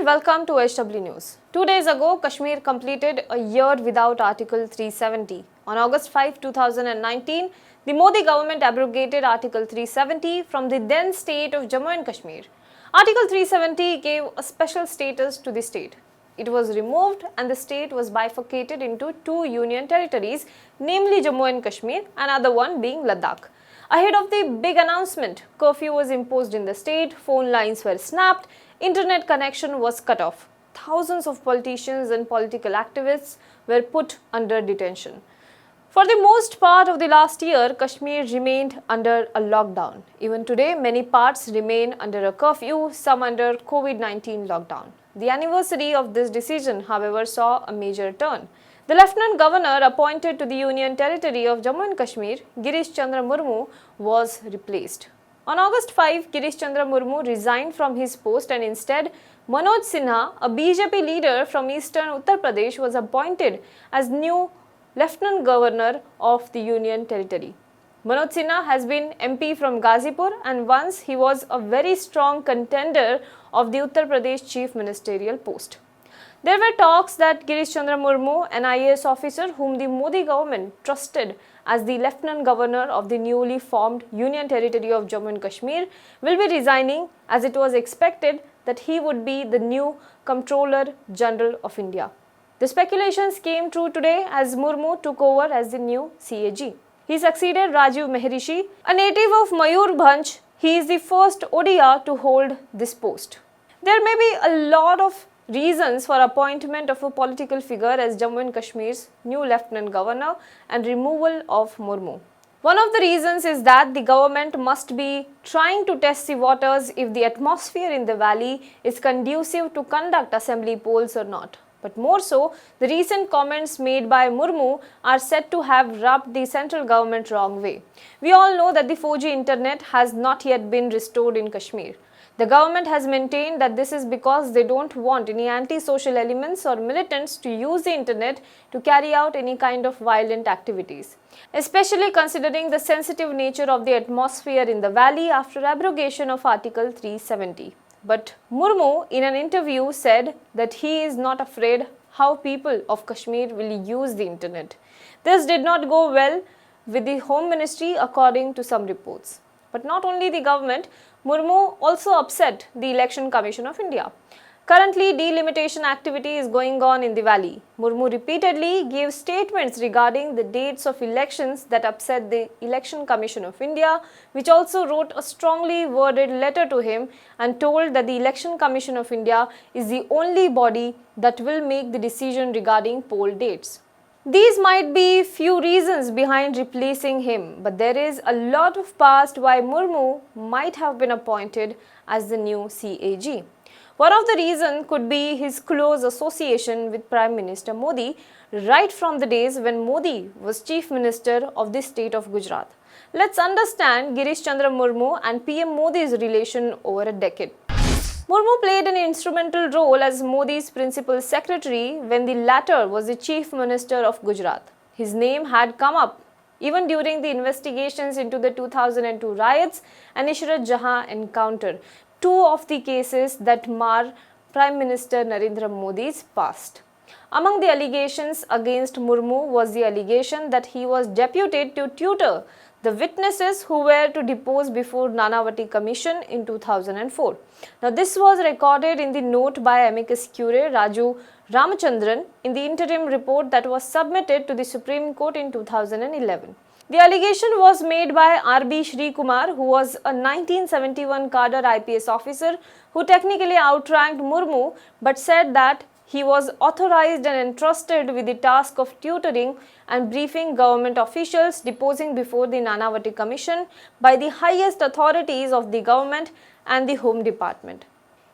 and welcome to HW News. 2 days ago, Kashmir completed a year without Article 370. On August 5, 2019, the Modi government abrogated Article 370 from the then state of Jammu and Kashmir. Article 370 gave a special status to the state. It was removed and the state was bifurcated into two union territories, namely Jammu and Kashmir and other one being Ladakh. Ahead of the big announcement, curfew was imposed in the state, phone lines were snapped, internet connection was cut off. Thousands of politicians and political activists were put under detention. For the most part of the last year, Kashmir remained under a lockdown. Even today, many parts remain under a curfew, some under COVID-19 lockdown. The anniversary of this decision, however, saw a major turn. The Lieutenant Governor appointed to the Union Territory of Jammu and Kashmir, Girish Chandra Murmu, was replaced. On August 5, Girish Chandra Murmu resigned from his post and instead Manoj Sinha, a BJP leader from eastern Uttar Pradesh, was appointed as new Lieutenant Governor of the Union Territory. Manoj Sinha has been MP from Ghazipur and once he was a very strong contender of the Uttar Pradesh Chief Ministerial post. There were talks that Girish Chandra Murmu, an IAS officer whom the Modi government trusted as the Lieutenant Governor of the newly formed Union Territory of Jammu and Kashmir, will be resigning as it was expected that he would be the new Comptroller General of India. The speculations came true today as Murmu took over as the new CAG. He succeeded Rajiv Mehrishi, a native of Mayurbhanj. He is the first ODR to hold this post. There may be a lot of reasons for appointment of a political figure as Jammu and Kashmir's new Lieutenant Governor and removal of Murmu. One of the reasons is that the government must be trying to test the waters if the atmosphere in the valley is conducive to conduct assembly polls or not. But more so, the recent comments made by Murmu are said to have rubbed the central government wrong way. We all know that the 4G internet has not yet been restored in Kashmir. The government has maintained that this is because they don't want any anti-social elements or militants to use the internet to carry out any kind of violent activities, especially considering the sensitive nature of the atmosphere in the valley after abrogation of Article 370. But Murmu, in an interview, said that he is not afraid how people of Kashmir will use the internet. This did not go well with the Home Ministry, according to some reports. But not only the government, Murmu also upset the Election Commission of India. Currently, delimitation activity is going on in the valley. Murmu repeatedly gave statements regarding the dates of elections that upset the Election Commission of India, which also wrote a strongly worded letter to him and told that the Election Commission of India is the only body that will make the decision regarding poll dates. These might be few reasons behind replacing him, but there is a lot of past why Murmu might have been appointed as the new CAG. One of the reasons could be his close association with Prime Minister Modi right from the days when Modi was Chief Minister of the state of Gujarat. Let's understand Girish Chandra Murmu and PM Modi's relation over a decade. Murmu played an instrumental role as Modi's principal secretary when the latter was the Chief Minister of Gujarat. His name had come up even during the investigations into the 2002 riots and Ishrat Jahan encounter, two of the cases that mar Prime Minister Narendra Modi's past. Among the allegations against Murmu was the allegation that he was deputed to tutor the witnesses who were to depose before Nanavati Commission in 2004. Now, this was recorded in the note by amicus curiae Raju Ramachandran in the interim report that was submitted to the Supreme Court in 2011. The allegation was made by R.B. Shri Kumar, who was a 1971 cadre IPS officer who technically outranked Murmu but said that he was authorized and entrusted with the task of tutoring and briefing government officials deposing before the Nanavati Commission by the highest authorities of the government and the Home Department.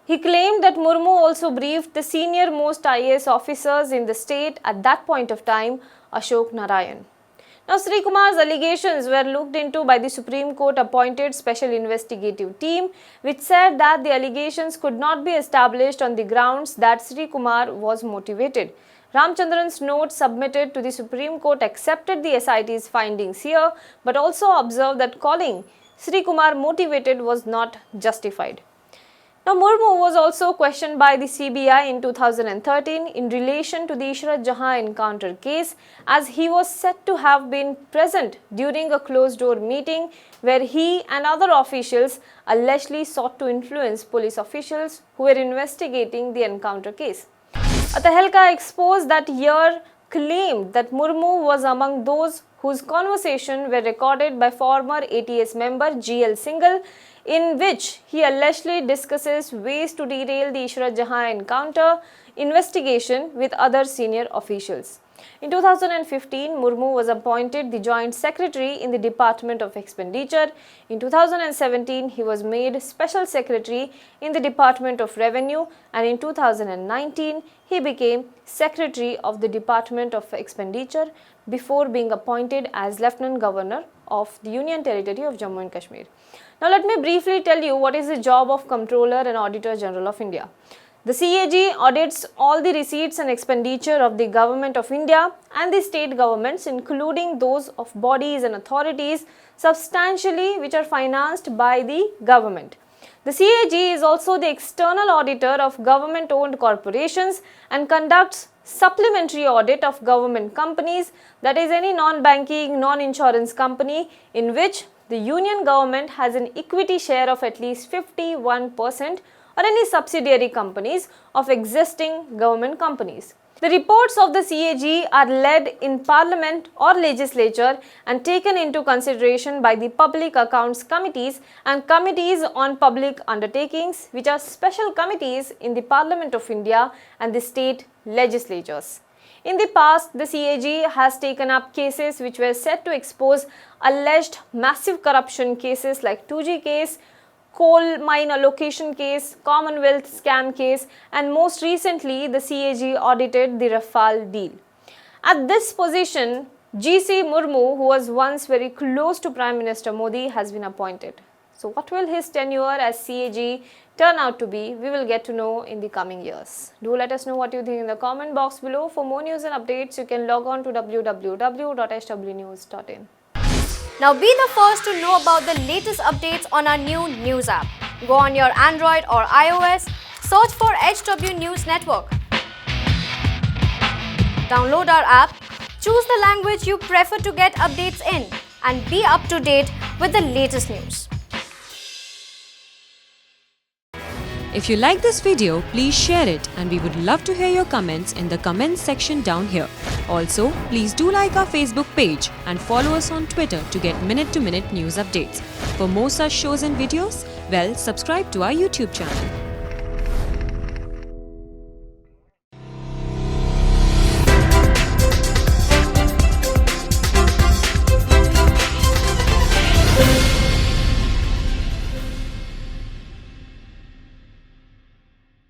He claimed that Murmu also briefed the senior most IAS officers in the state at that point of time, Ashok Narayan. Now, Sri Kumar's allegations were looked into by the Supreme Court appointed special investigative team, which said that the allegations could not be established on the grounds that Sri Kumar was motivated. Ramchandran's note submitted to the Supreme Court accepted the SIT's findings here, but also observed that calling Sri Kumar motivated was not justified. Now, Murmu was also questioned by the CBI in 2013 in relation to the Ishrat Jahan encounter case, as he was said to have been present during a closed-door meeting where he and other officials allegedly sought to influence police officials who were investigating the encounter case. A Tehelka exposed that year claimed that Murmu was among those whose conversation were recorded by former ATS member GL Singhal, in which he allegedly discusses ways to derail the Ishrat Jahan encounter investigation with other senior officials. In 2015, Murmu was appointed the Joint Secretary in the Department of Expenditure. In 2017, he was made Special Secretary in the Department of Revenue, and in 2019, he became Secretary of the Department of Expenditure before being appointed as Lieutenant Governor of the Union Territory of Jammu and Kashmir. Now, let me briefly tell you what is the job of Comptroller and Auditor General of India. The CAG audits all the receipts and expenditure of the Government of India and the state governments, including those of bodies and authorities substantially which are financed by the government. The CAG is also the external auditor of government-owned corporations and conducts supplementary audit of government companies, that is any non-banking, non-insurance company in which the union government has an equity share of at least 51%, or any subsidiary companies of existing government companies. The reports of the CAG are led in Parliament or Legislature and taken into consideration by the Public Accounts Committees and Committees on Public Undertakings, which are special committees in the Parliament of India and the state legislatures. In the past, the CAG has taken up cases which were said to expose alleged massive corruption cases like 2G case, coal mine allocation case, Commonwealth scam case, and most recently the CAG audited the Rafale deal. At this position, GC Murmu, who was once very close to Prime Minister Modi, has been appointed. So what will his tenure as CAG turn out to be? We will get to know in the coming years. Do let us know what you think in the comment box below. For more news and updates, you can log on to www.hwnews.in. Now be the first to know about the latest updates on our new news app. Go on your Android or iOS, search for HW News Network. Download our app, choose the language you prefer to get updates in, and be up to date with the latest news. If you like this video, please share it, and we would love to hear your comments in the comments section down here. Also, please do like our Facebook page and follow us on Twitter to get minute-to-minute news updates. For more such shows and videos, well, subscribe to our YouTube channel.